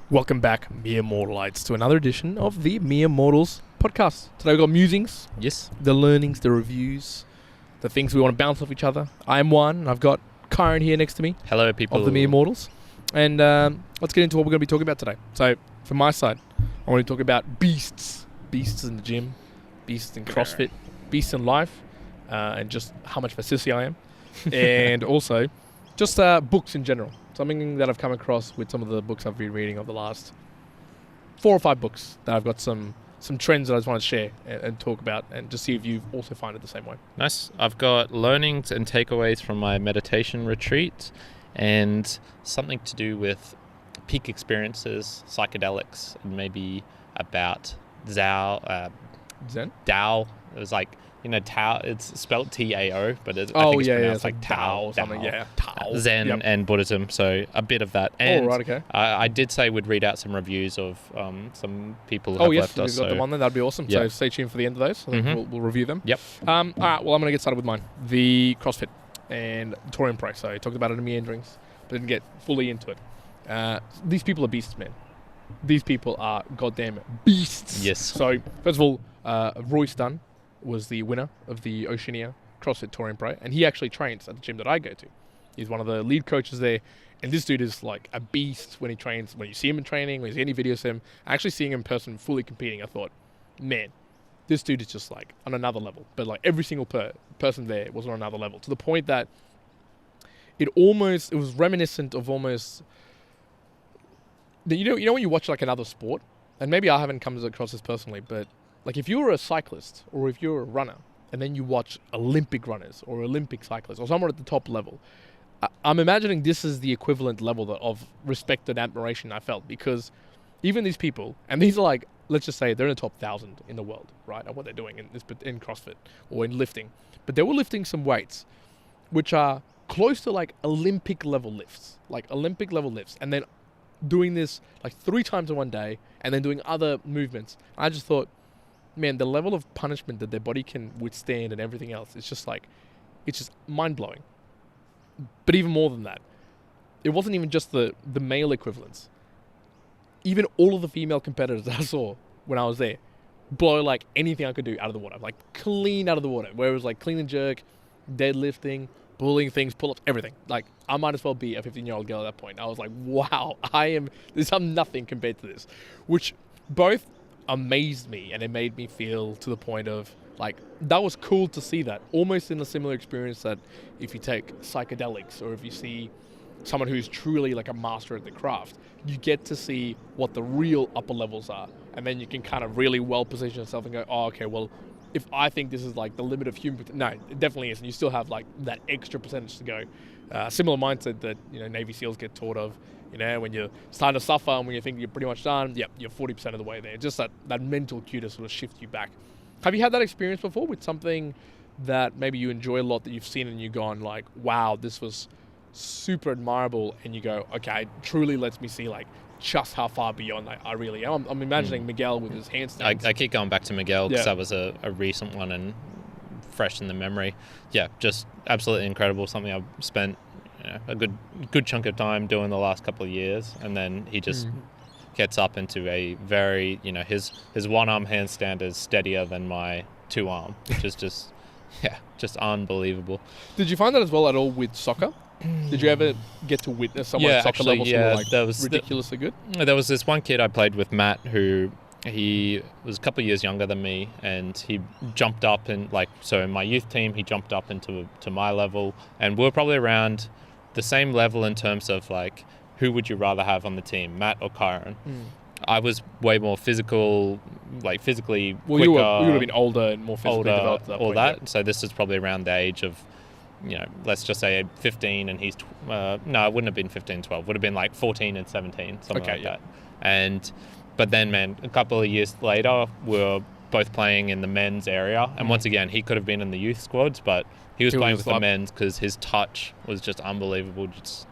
Welcome back, mere mortalites, to another edition of the Mere Mortals podcast. Today we've got musings, Yes. the learnings, the reviews, the things we want to bounce off each other. I'm Juan, and I've got Kyron here next to me Hello, people. of the Mere Mortals. And let's get into what we're going to be talking about today. So, from my side, I want to talk about beasts. Beasts in the gym, beasts in CrossFit, beasts in life, and just how much of a sissy I am. And also, just books in general. Something that I've come across with some of the books I've been reading over the last 4 or 5 books that I've got some trends that I just want to share and talk about and just see if you also find it the same way. Nice. I've got learnings and takeaways from my meditation retreat and something to do with peak experiences, psychedelics, and maybe about Zen? Tao. It was like, Tao, it's spelled T-A-O, but I think it's pronounced like Tao or something. Yeah, Tao. Zen and Buddhism, so a bit of that. And right, okay. I did say we'd read out some reviews of some people who have left us. If you've got them on there, that'd be awesome. Yeah. So stay tuned for the end of those. We'll review them. Yep. All right, well, I'm going to get started with mine. The CrossFit and Torian Pro. So I talked about it in meanderings, but didn't get fully into it. These people are beasts, man. These people are goddamn beasts. Yes. So, first of all, Roy Dunn was the winner of the Oceania CrossFit Torian Pro, and he actually trains at the gym that I go to. He's one of the lead coaches there, and this dude is like a beast when he trains. When you see him in training, when you see any videos of him, actually seeing him in person fully competing, I thought, man, this dude is just like on another level. But like every single person there was on another level, to the point that it was reminiscent of almost, you know when you watch like another sport, and maybe I haven't come across this personally, but like if you're a cyclist or if you're a runner and then you watch Olympic runners or Olympic cyclists or someone at the top level, I'm imagining this is the equivalent level of respect and admiration I felt, because even these people, and these are like, let's just say they're in the top 1,000 in the world, right, at what they're doing in CrossFit or in lifting, but they were lifting some weights which are close to like Olympic level lifts, and then doing this like 3 times in one day and then doing other movements. I just thought, man, the level of punishment that their body can withstand and everything else, it's just mind-blowing. But even more than that, it wasn't even just the male equivalents. Even all of the female competitors that I saw when I was there blow like anything I could do out of the water, like clean out of the water, where it was like clean and jerk, deadlifting, pulling things, pull-ups, everything. Like, I might as well be a 15-year-old girl at that point. I was like, wow, I'm nothing compared to this, which both amazed me, and it made me feel to the point of like, that was cool to see that, almost in a similar experience that if you take psychedelics or if you see someone who's truly like a master at the craft, you get to see what the real upper levels are, and then you can kind of really well position yourself and go, oh, okay, well, if I think this is like the limit of human, no, it definitely isn't. You still have like that extra percentage to go. Similar mindset that Navy SEALs get taught of. When you're starting to suffer and when you think you're pretty much done, yep, you're 40% of the way there. Just that mental cue to sort of shift you back. Have you had that experience before with something that maybe you enjoy a lot that you've seen and you've gone like, wow, this was super admirable, and you go, okay, it truly lets me see like just how far beyond I really am. I'm imagining Miguel with his handstands. I keep going back to Miguel because that was a recent one and fresh in the memory. Yeah, just absolutely incredible. Something I've spent a good chunk of time doing the last couple of years, and then he just gets up into a very, his one-arm handstand is steadier than my 2-arm, which is just unbelievable. Did you find that as well at all with soccer? Did you ever get to witness someone at soccer level that was ridiculously good? There was this one kid I played with, Matt, who he was a couple of years younger than me, and he jumped up and so in my youth team, he jumped up into my level, and we were probably around the same level in terms of like, who would you rather have on the team, Matt or Kyron? I was way more physical, like physically quicker. You would have been older and more physically developed at that point. Yeah. So this is probably around the age of, let's just say 15, and he's, no, it wouldn't have been 15, 12. Would have been like 14 and 17, something like that. But then, man, a couple of years later, we were both playing in the men's area. And once again, he could have been in the youth squads, but he was playing with the men's because his touch was just unbelievable. Just,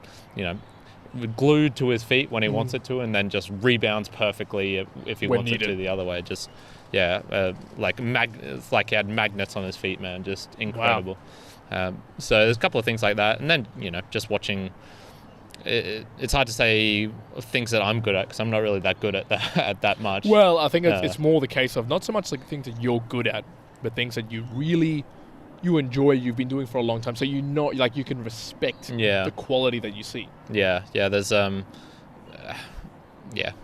glued to his feet when he wants it to, and then just rebounds perfectly if he wants it to the other way. Just, it's like he had magnets on his feet, man. Just incredible. Wow. So there's a couple of things like that. And then, just watching it's hard to say things that I'm good at because I'm not really that good at that, at that much. Well, I think it's more the case of not so much like things that you're good at, but things that you enjoy, you've been doing for a long time, so you know, like you can respect the quality that you see. There's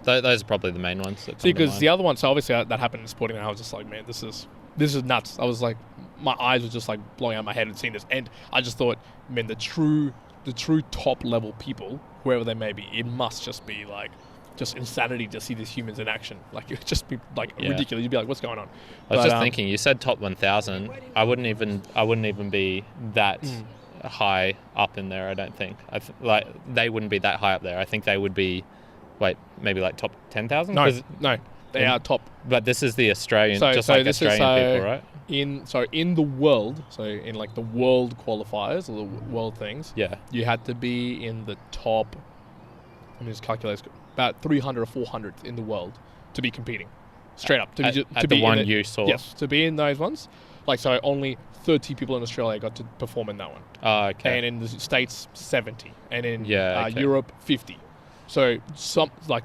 those are probably the main ones. See, because the other one, so obviously that happened in sporting, and I was just like, man, this is nuts. I was like, my eyes were just like blowing out my head and seeing this, and I just thought, man, the true top level people, whoever they may be, it must just be like just insanity to see these humans in action. Like it would just be like ridiculous. You'd be like, what's going on? I was just thinking, you said top 1,000. I wouldn't even be that high up in there. I don't think. Like they wouldn't be that high up there. I think they would be, maybe like top 10,000. No, they are top. But this is the Australian, Australian people, right? In the world, so in like the world qualifiers or the world things, you had to be in the top. Let me just calculate. About 300 or 400 in the world to be competing, straight up. To be one you saw. Yes, to be in those ones. Like so, only 30 people in Australia got to perform in that one. Oh, okay. And in the States, 70, and in Europe, 50. So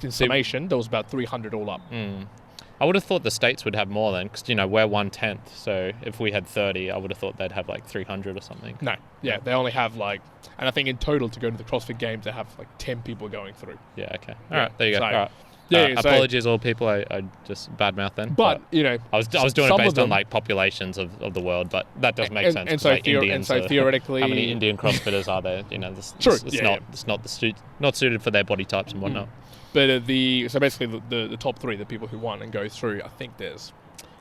in summation, there was about 300 all up. I would have thought the States would have more then, because, we're 1/10. So if we had 30, I would have thought they'd have like 300 or something. No. Yeah, they only have and I think in total to go to the CrossFit Games, they have like 10 people going through. Yeah, okay. All right, there you go. All right. Apologies, all people. I just badmouthed then. But I was doing it based on like populations of the world, but that does make sense. And so, theoretically, how many Indian CrossFitters are there? It's not suited for their body types and whatnot. But basically the top three, the people who won and go through, I think there's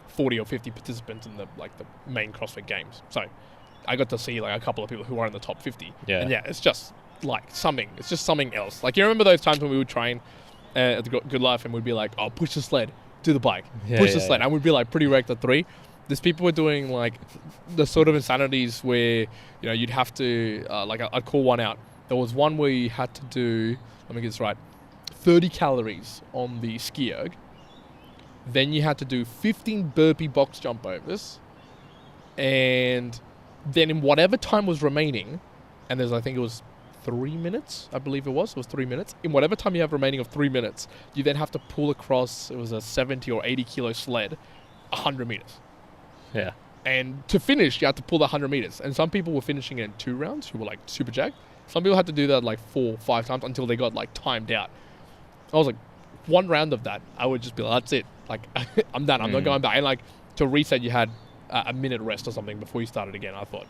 40 or 50 participants in the main CrossFit Games. So I got to see like a couple of people who are in the top 50. Yeah. And it's just like something. It's just something else. Like you remember those times when we would train at the Good Life and we'd be like, oh, push the sled, do the bike, push the sled, and we'd be like pretty wrecked at 3. These people were doing like the sort of insanities where you'd have to I'd call one out. There was one where you had to do, let me get this right, 30 calories on the ski erg. Then you had to do 15 burpee box jump overs. And then in whatever time was remaining, and I think it was 3 minutes, I believe it was 3 minutes. In whatever time you have remaining of 3 minutes, you then have to pull across, it was a 70 or 80 kilo sled, 100 meters. Yeah. And to finish, you had to pull the 100 meters. And some people were finishing it in 2 rounds who were like super jacked. Some people had to do that like 4 or 5 times until they got like timed out. I was like, one round of that, I would just be like, that's it. Like, I'm done. I'm not going back. And like, to reset, you had a minute rest or something before you started again. I thought,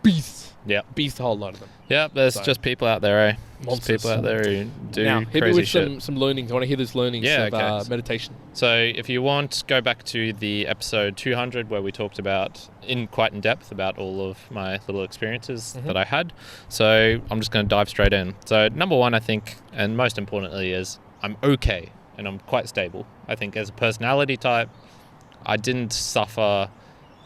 beast. Yeah. Beast, a whole lot of them. Yeah, there's just people out there, eh? Monsters. Just people out there who do now, crazy hit me with shit. some learnings. I want to hear those learnings of meditation. So if you want, go back to the episode 200 where we talked quite in depth about all of my little experiences that I had. So I'm just going to dive straight in. So number one, I think, and most importantly, is I'm okay and I'm quite stable. I think as a personality type, I didn't suffer.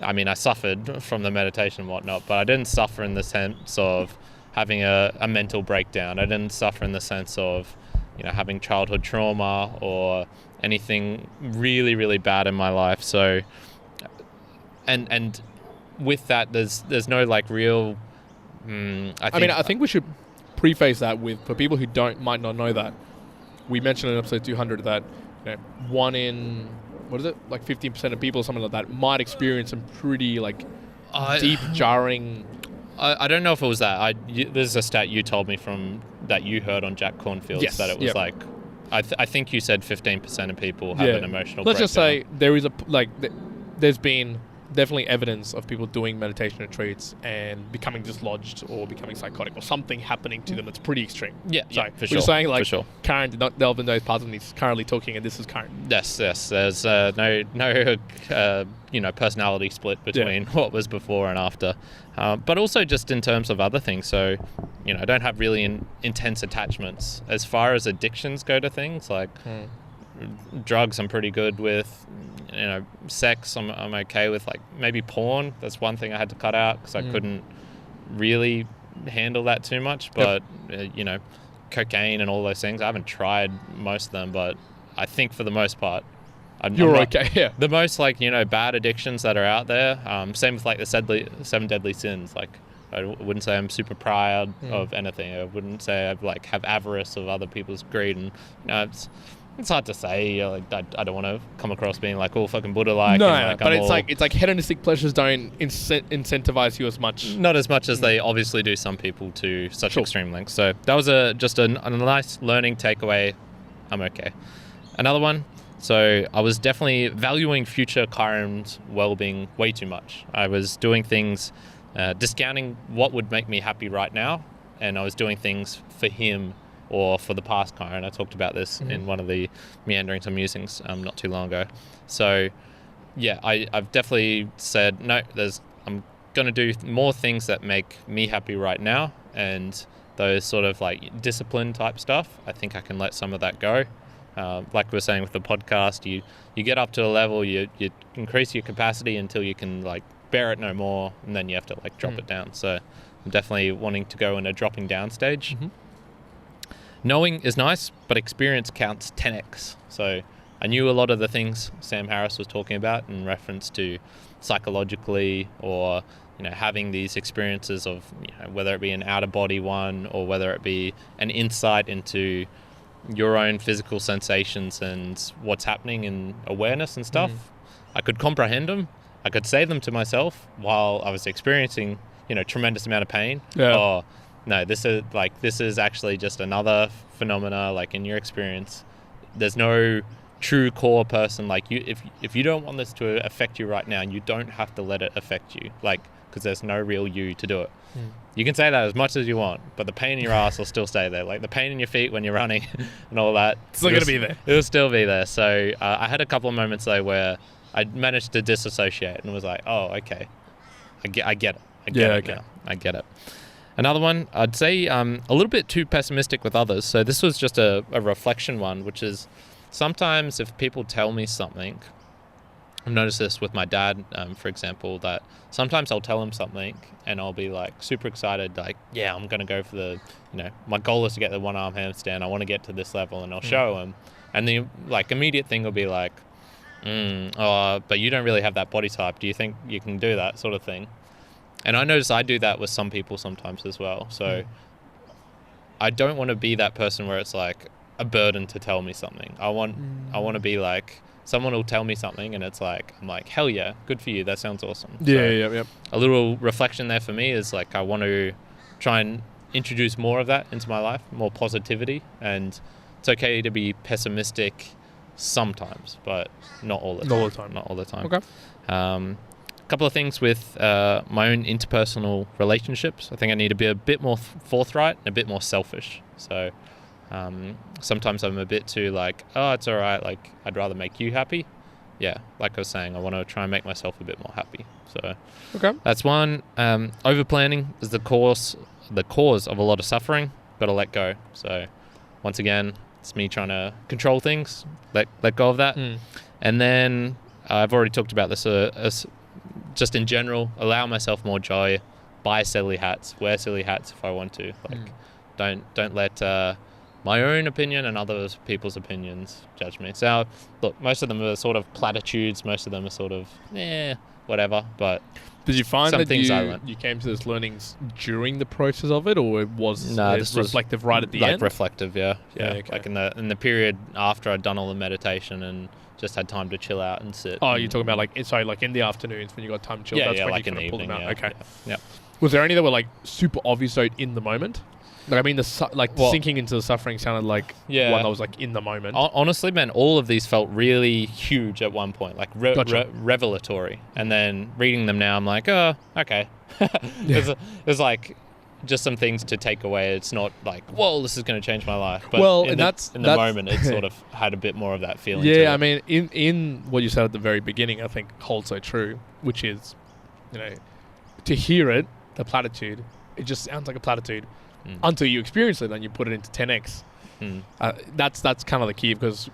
I mean, I suffered from the meditation and whatnot, but I didn't suffer in the sense of having a mental breakdown. I didn't suffer in the sense of, having childhood trauma or anything really, really bad in my life. So, and with that, there's no like real. I think we should preface that with, for people who might not know that, we mentioned in episode 200 that one in, what is it, like 15% of people or something like that might experience some pretty like deep jarring. I don't know if it was that. There's a stat you told me from that you heard on Jack Cornfield's that it was like, I think you said 15% of people have an emotional breakdown. Let's just say there is there's been definitely evidence of people doing meditation retreats and becoming dislodged or becoming psychotic or something happening to them that's pretty extreme. Yeah, for sure. We're saying like Karen did not delve in those parts and he's currently talking and this is Karen. Yes. There's no personality split between what was before and after. But also just in terms of other things. So, I don't have really intense attachments. As far as addictions go to things, like drugs I'm pretty good with. Sex I'm okay with. Like maybe porn, that's one thing I had to cut out because I couldn't really handle that too much. But cocaine and all those things, I haven't tried most of them, but I think for the most part you're okay. Yeah, the most bad addictions that are out there, same with like the 7 deadly sins, like I wouldn't say I'm super proud of anything. I wouldn't say I like have avarice of other people's greed, and it's hard to say. Like I don't want to come across being like all fucking Buddha-like. No, and, like, but it's like hedonistic pleasures don't incentivize you as much. Not as much as they obviously do some people to such extreme lengths. So that was just a nice learning takeaway. I'm okay. Another one. So I was definitely valuing future Kyron's well-being way too much. I was doing things, discounting what would make me happy right now, and I was doing things for him or for the past Kyron. I talked about this in one of the Meandering to Musings not too long ago. So yeah, I've definitely said, no, I'm going to do more things that make me happy right now, and those sort of like discipline type stuff, I think I can let some of that go. Like we were saying with the podcast, you get up to a level, you increase your capacity until you can like bear it no more, and then you have to like drop it down. So I'm definitely wanting to go in a dropping down stage. Knowing is nice, but experience counts 10x. So I knew a lot of the things Sam Harris was talking about in reference to psychologically, or having these experiences of whether it be an out of body one, or whether it be an insight into your own physical sensations and what's happening in awareness and stuff. I could comprehend them. I could say them to myself while I was experiencing, tremendous amount of pain. Yeah. Oh, no, this is actually just another phenomena. Like in your experience, there's no true core person. Like if you don't want this to affect you right now, you don't have to let it affect you. Like, because there's no real you to do it. You can say that as much as you want, but the pain in your ass will still stay there. Like the pain in your feet when you're running and all that. It's still going to be there. It'll still be there. So I had a couple of moments though where I managed to disassociate and was like, oh, okay. I get it. I get it. Another one, I'd say a little bit too pessimistic with others. So this was just a reflection one, which is sometimes if people tell me something, I've noticed this with my dad, for example, that sometimes I'll tell him something and I'll be like super excited, like, yeah, I'm going to go for the, my goal is to get the 1-arm handstand. I want to get to this level, and I'll show him. And the like immediate thing will be like, but you don't really have that body type. Do you think you can do that sort of thing? And I notice I do that with some people sometimes as well. So I don't want to be that person where it's like a burden to tell me something. I want to be like, someone will tell me something and it's like, I'm like, hell yeah, good for you. That sounds awesome. Yeah. A little reflection there for me is like, I want to try and introduce more of that into my life, more positivity. And it's okay to be pessimistic sometimes, but not all the time. Not all the time. Okay. A couple of things with my own interpersonal relationships. I think I need to be a bit more forthright and a bit more selfish. So sometimes I'm a bit too like, oh, it's all right. Like, I'd rather make you happy. Yeah, like I was saying, I want to try and make myself a bit more happy. So that's one. Over planning is the cause of a lot of suffering. Got to let go. So once again, it's me trying to control things. Let go of that. And then I've already talked about this as just in general, allow myself more joy, buy silly hats, wear silly hats if I want to. Like, don't let my own opinion and other people's opinions judge me. So look, most of them are sort of platitudes. Most of them are sort of whatever. But did you find that you came to this learnings during the process of it, or was this reflective right at the end? Like reflective, yeah. Okay. Like in the period after I'd done all the meditation and just had time to chill out and sit. Oh, you're talking about like in the afternoons when you got time to chill. Yeah, that's when like you in the evening. Pull them out. Yeah, okay. Yeah. Was there any that were like super obvious in the moment? Like, I mean, sinking into the suffering sounded like one that was like in the moment. Honestly, man, all of these felt really huge at one point, like revelatory. And then reading them now, I'm like, oh, okay. There's like just some things to take away. It's not like, whoa, this is going to change my life. But in the moment, it sort of had a bit more of that feeling. Yeah, I mean, in what you said at the very beginning, I think holds so true, which is, to hear it, the platitude, it just sounds like a platitude. Until you experience it and you put it into 10x. That's kind of the key, because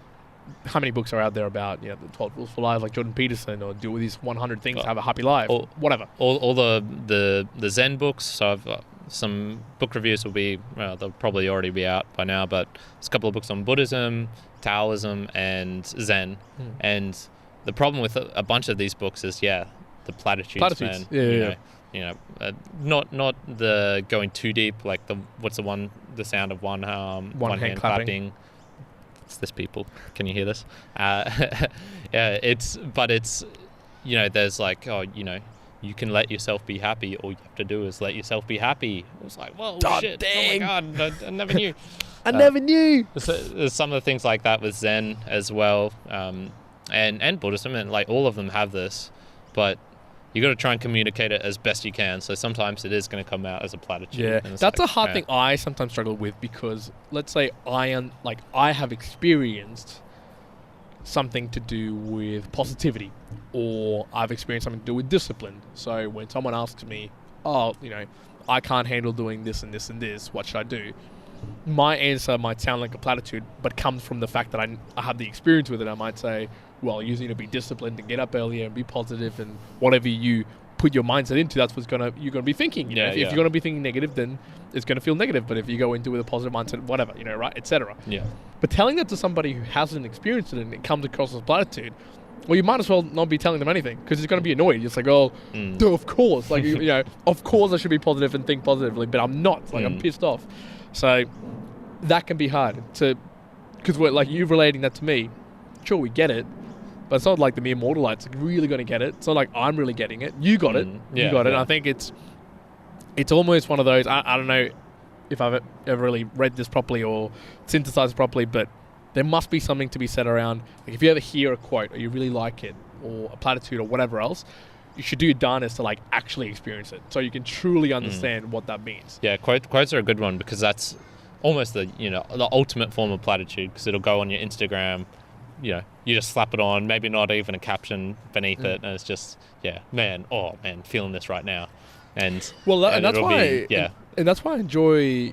how many books are out there about the 12 rules for life, like Jordan Peterson, or do these 100 things to have a happy life, or whatever. All the Zen books. So I've some book reviews will be, they'll probably already be out by now, but there's a couple of books on Buddhism, Taoism, and Zen. And the problem with a bunch of these books is, the platitudes. Man. Yeah. not the going too deep, like the sound of one hand clapping. It's this, people. Can you hear this? Yeah, it's there's like, you can let yourself be happy. All you have to do is let yourself be happy. It was like, whoa, shit. Dang. Oh my God, I never knew. I never knew. There's some of the things like that with Zen as well, and Buddhism, and like all of them have this, but you got to try and communicate it as best you can. So sometimes it is going to come out as a platitude. Yeah, that's a hard thing I sometimes struggle with, because let's say I have experienced something to do with positivity, or I've experienced something to do with discipline. So when someone asks me, I can't handle doing this and this and this, what should I do? My answer might sound like a platitude, but comes from the fact that I have the experience with it. I might say, well, you need to be disciplined and get up earlier and be positive, and whatever you put your mindset into, that's what's you're gonna be thinking. If you're gonna be thinking negative, then it's gonna feel negative. But if you go into it with a positive mindset, whatever, right, etc. Yeah. But telling that to somebody who hasn't experienced it and it comes across as platitude, well, you might as well not be telling them anything, because it's going to be annoyed. It's like, duh, of course, like of course I should be positive and think positively, but I'm not. Like I'm pissed off. So that can be hard because we're like, you relating that to me. Sure, we get it, but it's not like the mere mortalites are really going to get it. It's not like I'm really getting it. You got it. You got it. And I think it's almost one of those. I don't know if I've ever really read this properly or synthesized it properly, but there must be something to be said around, like, if you ever hear a quote or you really like it, or a platitude or whatever else, you should do your darnest to like actually experience it, so you can truly understand what that means. Yeah, quotes are a good one, because that's almost the ultimate form of platitude, because it'll go on your Instagram. You just slap it on, maybe not even a caption beneath it, and it's just, feeling this right now. And that's why and that's why I enjoy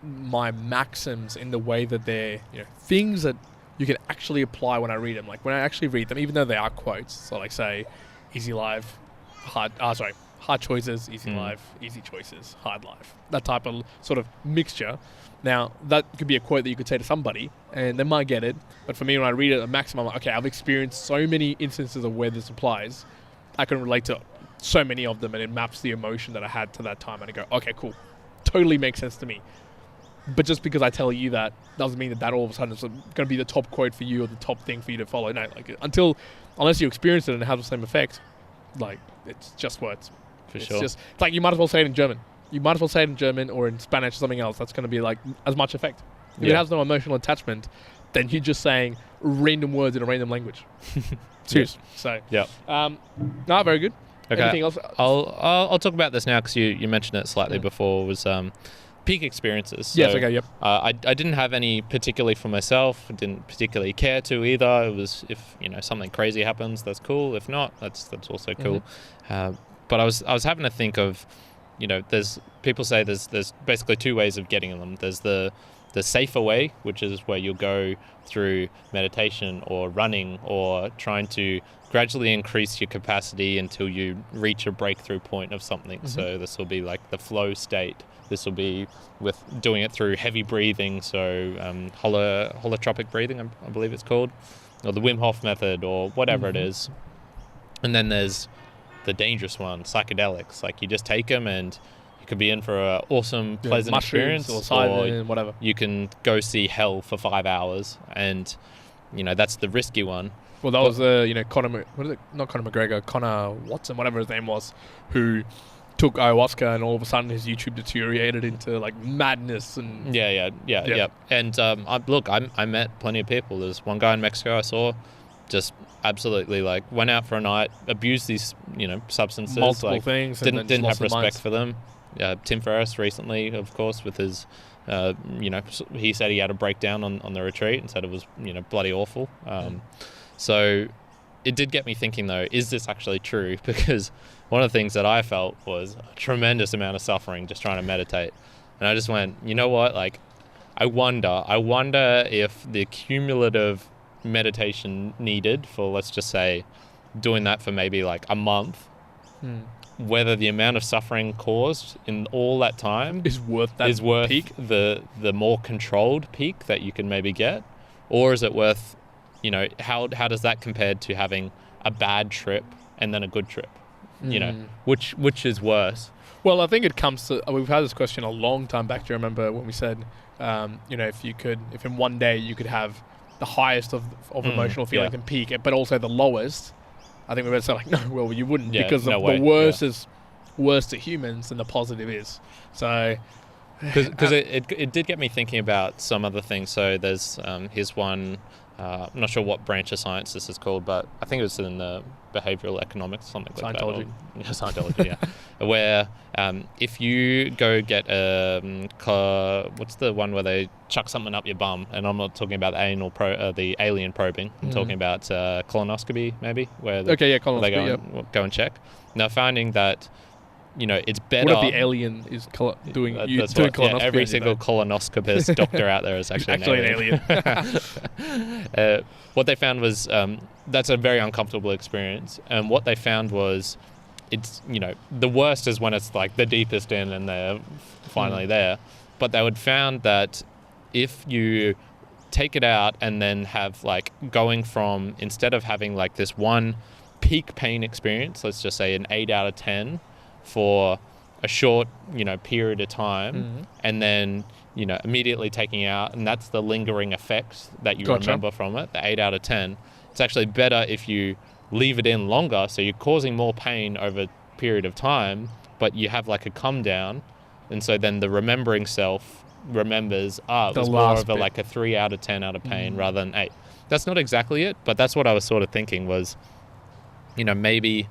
my maxims in the way that they're things that you can actually apply when I read them. Like when I actually read them, even though they are quotes, so like say easy life, hard choices, easy life, easy choices, hard life, that type of sort of mixture. Now that could be a quote that you could say to somebody and they might get it, but for me, when I read it at maximum, I'm like, okay, I've experienced so many instances of where this applies, I can relate to so many of them, and it maps the emotion that I had to that time, and I go, okay, cool, totally makes sense to me. But just because I tell you that doesn't mean that all of a sudden is going to be the top quote for you or the top thing for you to follow. No, like unless you experience it and it has the same effect, like it's just words. It's just, it's like you might as well say it in German. You might as well say it in German or in Spanish or something else. That's going to be like as much effect. If it has no emotional attachment, then you're just saying random words in a random language. Serious. So no, very good. Okay. Anything else? I'll talk about this now, because you mentioned it slightly before. Was peak experiences. So, yes. Okay. Yep. I didn't have any particularly for myself. I didn't particularly care to either. It was, if something crazy happens, that's cool. If not, that's also cool. But I was having to think of, there's people say there's basically two ways of getting them. There's the safer way, which is where you'll go through meditation or running or trying to gradually increase your capacity until you reach a breakthrough point of something. So this will be like the flow state. This will be with doing it through heavy breathing, so holotropic breathing, I believe it's called, or the Wim Hof method, or whatever it is. And then there's the dangerous one, psychedelics. Like you just take them and you could be in for an awesome, pleasant experience, or whatever. You can go see hell for 5 hours, and that's the risky one. Well, that was Conor. What is it? Not Conor McGregor. Conor Watson, whatever his name was, who took ayahuasca, and all of a sudden his YouTube deteriorated into like madness. And yeah. And I met plenty of people. There's one guy in Mexico I saw, just absolutely like went out for a night, abused these substances, multiple things, didn't have respect for them. Tim Ferriss recently, of course, with his he said he had a breakdown on the retreat and said it was bloody awful. So it did get me thinking, though, is this actually true? Because one of the things that I felt was a tremendous amount of suffering just trying to meditate. And I just went, you know what? Like, I wonder if the cumulative meditation needed for, let's just say, doing that for maybe like a month, whether the amount of suffering caused in all that time is worth peak, the more controlled peak that you can maybe get, or is it worth, how does that compare to having a bad trip and then a good trip? you know, which is worse? Well, I think it comes to, we've had this question a long time back. Do you remember when we said, you know, if in one day you could have the highest of emotional feelings and peak, but also the lowest, I think we would say like, no, well, you wouldn't, because the worst is worse to humans than the positive is. So, because it did get me thinking about some other things. So there's here's one. I'm not sure what branch of science this is called, but I think it was in the behavioral economics, something like that. Scientology, yeah. Where if you go get what's the one where they chuck something up your bum? And I'm not talking about the alien probing. I'm talking about colonoscopy, maybe. Where colonoscopy. They go and check. Now, finding that, you know, it's better. What if the alien is doing colonoscopy? Yeah, every single colonoscopist doctor out there is actually an alien. What they found was that's a very uncomfortable experience. And what they found was, it's, you know, the worst is when it's like the deepest in and they're finally there. But they would found that if you take it out and then have like going from, instead of having like this one peak pain experience, let's just say an 8 out of 10 for a short, you know, period of time, and then, you know, immediately taking out, and that's the lingering effects that you remember from it, the 8 out of 10. It's actually better if you leave it in longer, so you're causing more pain over a period of time, but you have like a come down, and so then the remembering self remembers, it was more of like a 3 out of 10 out of pain rather than 8. That's not exactly it, but that's what I was sort of thinking was, you know, maybe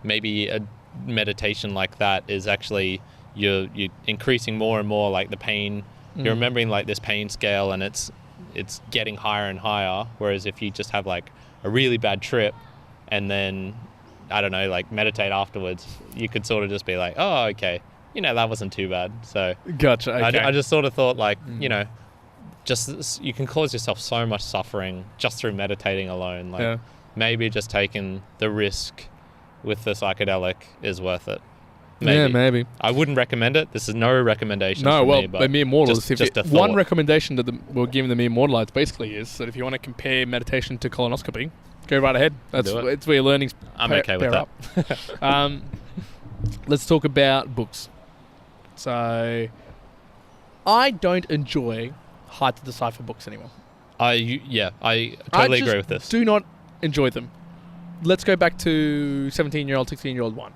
a meditation like that is actually you're increasing more and more like the pain. You're remembering like this pain scale, and it's getting higher and higher, whereas if you just have like a really bad trip and then, I don't know, like meditate afterwards, you could sort of just be like, oh, okay, you know, that wasn't too bad. So gotcha. Okay. I just sort of thought like, you know, just you can cause yourself so much suffering just through meditating alone. Like maybe just taking the risk with the psychedelic is worth it. Maybe. Yeah, maybe. I wouldn't recommend it. This is no recommendation. Me, but the mere mortals. Just a thought. One recommendation that we're giving the mere mortalites basically is that if you want to compare meditation to colonoscopy, go right ahead. It's where your learning's I'm okay with that. Let's talk about books. So, I don't enjoy hard to decipher books anymore. I totally agree with this. Do not enjoy them. Let's go back to 17-year-old, 16-year-old one.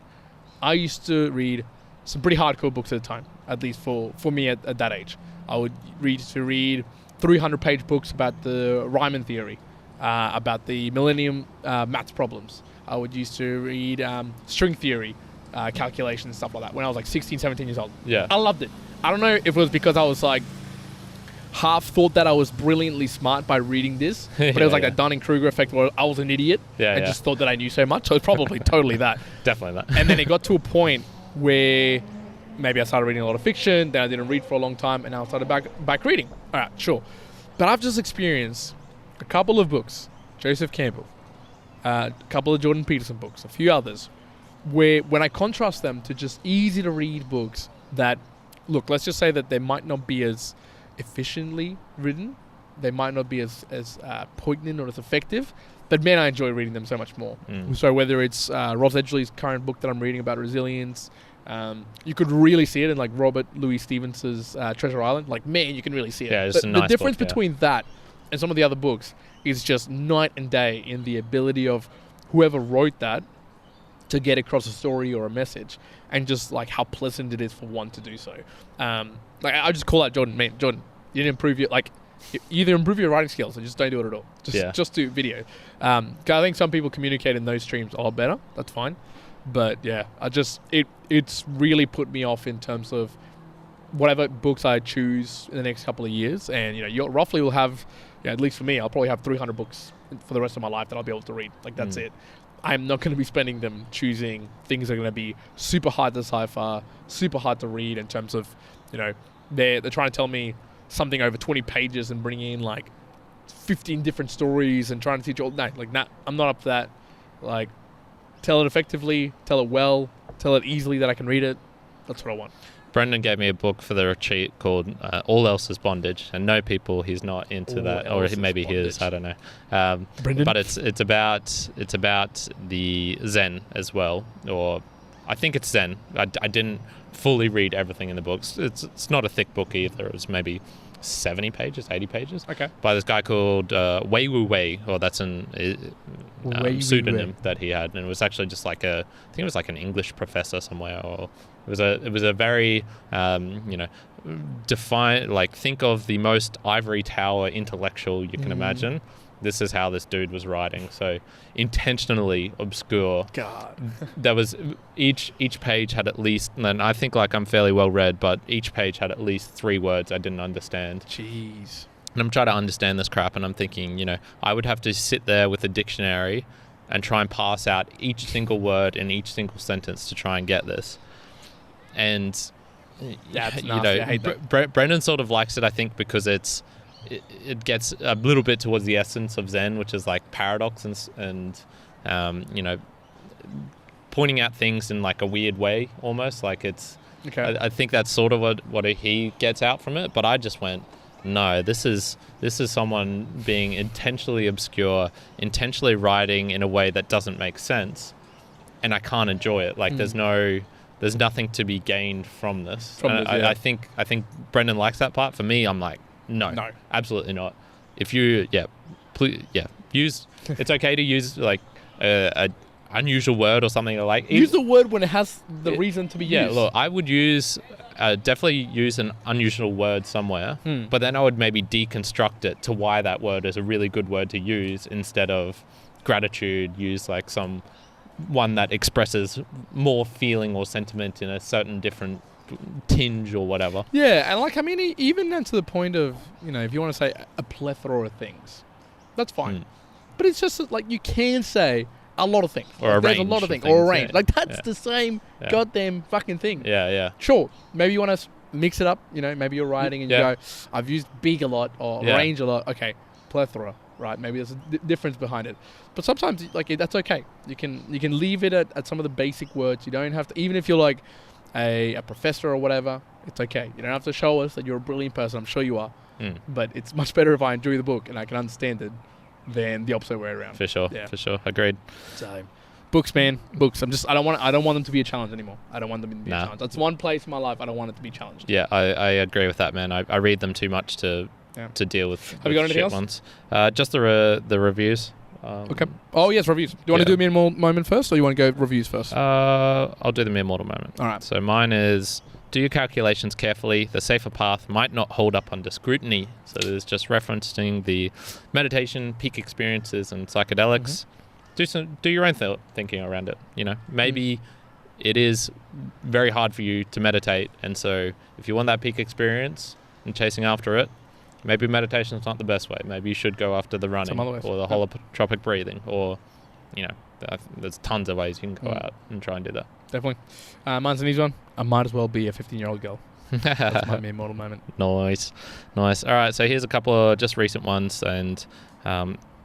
I used to read some pretty hardcore books at a time, at least for me at that age. I would read 300-page books about the Riemann theory, about the millennium maths problems. I would used to read string theory, calculations, stuff like that when I was like 16, 17 years old. Yeah. I loved it. I don't know if it was because I was like half thought that I was brilliantly smart by reading this, but it was like that Dunning-Kruger effect where I was an idiot and just thought that I knew so much. So it's probably totally that. Definitely that. And then it got to a point where maybe I started reading a lot of fiction, then I didn't read for a long time, and now I started back reading. All right, sure. But I've just experienced a couple of books, Joseph Campbell, a couple of Jordan Peterson books, a few others, where when I contrast them to just easy to read books that, look, let's just say that they might not be as efficiently written, they might not be as poignant or as effective, but man, I enjoy reading them so much more. So whether it's Ross Edgley's current book that I'm reading about resilience, you could really see it in like Robert Louis Stevenson's Treasure Island. Like, man, you can really see it. Yeah, it's a nice the difference book, between that and some of the other books is just night and day in the ability of whoever wrote that to get across a story or a message, and just like how pleasant it is for one to do so. Like I just call out Jordan, man, Jordan, you didn't improve your, like, either improve your writing skills or just don't do it at all. Just do video. 'Cause I think some people communicate in those streams a lot better. That's fine. But yeah, it's really put me off in terms of whatever books I choose in the next couple of years. And you roughly will have, at least for me, I'll probably have 300 books for the rest of my life that I'll be able to read. Like that's it. I'm not going to be spending them choosing things that are going to be super hard to decipher, super hard to read in terms of, they're trying to tell me something over 20 pages and bringing in like 15 different stories and trying to teach all. No, I'm not up to that. Like, tell it effectively, tell it well, tell it easily that I can read it. That's what I want. Brendan gave me a book for the retreat called All Else is Bondage, and no people, he's not into that, or maybe he is, I don't know. Brendan? But it's about the Zen as well, or I think it's Zen. I didn't fully read everything in the books. It's not a thick book either. It was maybe 70 pages, 80 pages. Okay. By this guy called Wei Wu Wei, or that's an pseudonym that he had, and it was actually just like I think it was like an English professor somewhere, or it was a very define, like, think of the most ivory tower intellectual you can imagine. This is how this dude was writing. So intentionally obscure. God. That was each page had at least, and I think like I'm fairly well read, but each page had at least 3 words I didn't understand. Jeez. And I'm trying to understand this crap, and I'm thinking, I would have to sit there with a dictionary and try and parse out each single word in each single sentence to try and get this. And that's nasty. I hate that. Brendan sort of likes it, I think, because it gets a little bit towards the essence of Zen, which is like paradox and pointing out things in like a weird way, almost like it's. Okay. I think that's sort of what he gets out from it, but I just went, no, this is someone being intentionally obscure, intentionally writing in a way that doesn't make sense, and I can't enjoy it. Like there's nothing to be gained from this. I think Brendan likes that part. For me, I'm like, no, absolutely not. If you, use. It's okay to use like a unusual word or something like. Use the word when it has the reason to be used. Yeah, look, I would definitely use an unusual word somewhere, but then I would maybe deconstruct it to why that word is a really good word to use, instead of gratitude. Use like some one that expresses more feeling or sentiment in a certain different tinge or whatever. Yeah, and like, I mean, even then to the point of, if you want to say a plethora of things, that's fine. But it's just like, you can say a lot of things. Or there's a lot of things. Or a range. Yeah. Like, that's the same goddamn fucking thing. Yeah. Sure, maybe you want to mix it up, maybe you're writing and you go, I've used big a lot or range a lot. Okay, plethora, right? Maybe there's a difference behind it. But sometimes, like, that's okay. You can leave it at some of the basic words. You don't have to, even if you're like a professor or whatever, it's okay. You don't have to show us that you're a brilliant person. I'm sure you are. But it's much better if I enjoy the book and I can understand it than the opposite way around. For sure. Agreed. So, books, man. Books. I don't want them to be a challenge anymore. I don't want them to be a challenge. That's one place in my life I don't want it to be challenged. Yeah, I agree with that, man. I read them too much to deal with. Have you got anything else? Ones. Just the reviews. Okay. Oh, yes, reviews. Do you want to do a mere moment first, or you want to go reviews first? I'll do the mere mortal moment. All right. So mine is, do your calculations carefully. The safer path might not hold up under scrutiny. So there's just referencing the meditation, peak experiences, and psychedelics. Do your own thinking around it. Maybe it is very hard for you to meditate, and so if you want that peak experience and chasing after it, maybe meditation is not the best way. Maybe you should go after the running or the holotropic breathing, or, there's tons of ways you can go out and try and do that. Definitely. Mine's an easy one. I might as well be a 15-year-old girl. That's my mere mortal moment. Nice. All right, so here's a couple of just recent ones, and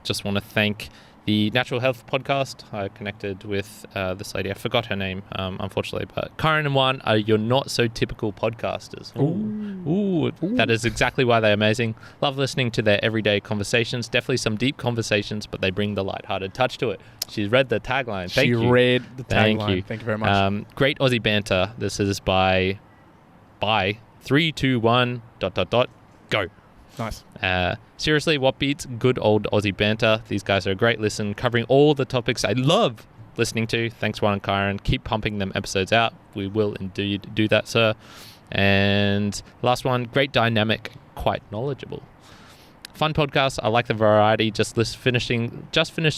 just want to thank the Natural Health Podcast. I connected with this lady. I forgot her name, unfortunately, but Karen and Juan are your not so typical podcasters. Ooh. That is exactly why they're amazing. Love listening to their everyday conversations. Definitely some deep conversations, but they bring the lighthearted touch to it. She's read the tagline. Thank you. She read the tagline. Thank you very much. Great Aussie banter. This is by 3, 2, 1, ... go. Nice. Seriously, what beats good old Aussie banter? These guys are a great listen, covering all the topics I love listening to. Thanks, Juan and Kyron. Keep pumping them episodes out. We will indeed do that, sir. And last one, great dynamic, quite knowledgeable. Fun podcast. I like the variety. Just finished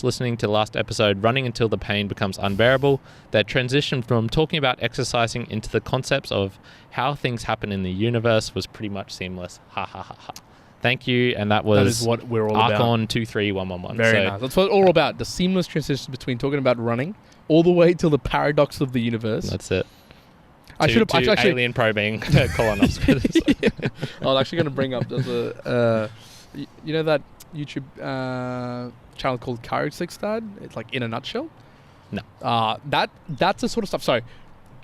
listening to the last episode, running until the pain becomes unbearable. That transition from talking about exercising into the concepts of how things happen in the universe was pretty much seamless. Ha ha ha ha. Thank you, and that is what we're all about. Archon 23111. Very nice. That's what it's all about. The seamless transition between talking about running all the way till the paradox of the universe. That's it. I should have actually alien probing colonoscopy. Yeah. I was actually going to bring up that YouTube channel called Kyrgyzstan? It's like In a Nutshell. No. That's the sort of stuff. Sorry,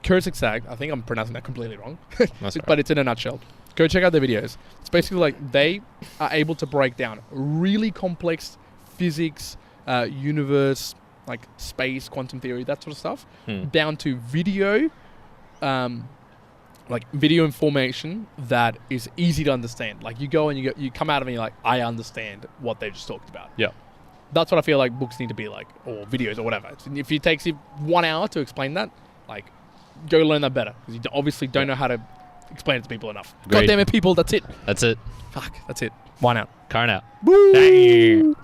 Kyrgyzstan. I think I'm pronouncing that completely wrong. That's right. But it's In a Nutshell. Go check out their videos. It's basically like they are able to break down really complex physics, universe, like space, quantum theory, that sort of stuff, down to video, like video information that is easy to understand. Like you go and you come out of it and you're like, I understand what they just talked about. Yeah. That's what I feel like books need to be like, or videos or whatever. If it takes you 1 hour to explain that, like, go learn that better. Because you obviously don't know how to explain it to people enough. Agreed. God damn it, people, that's it. That's it. Fuck, that's it. Why not? Current out. Woo! Dang.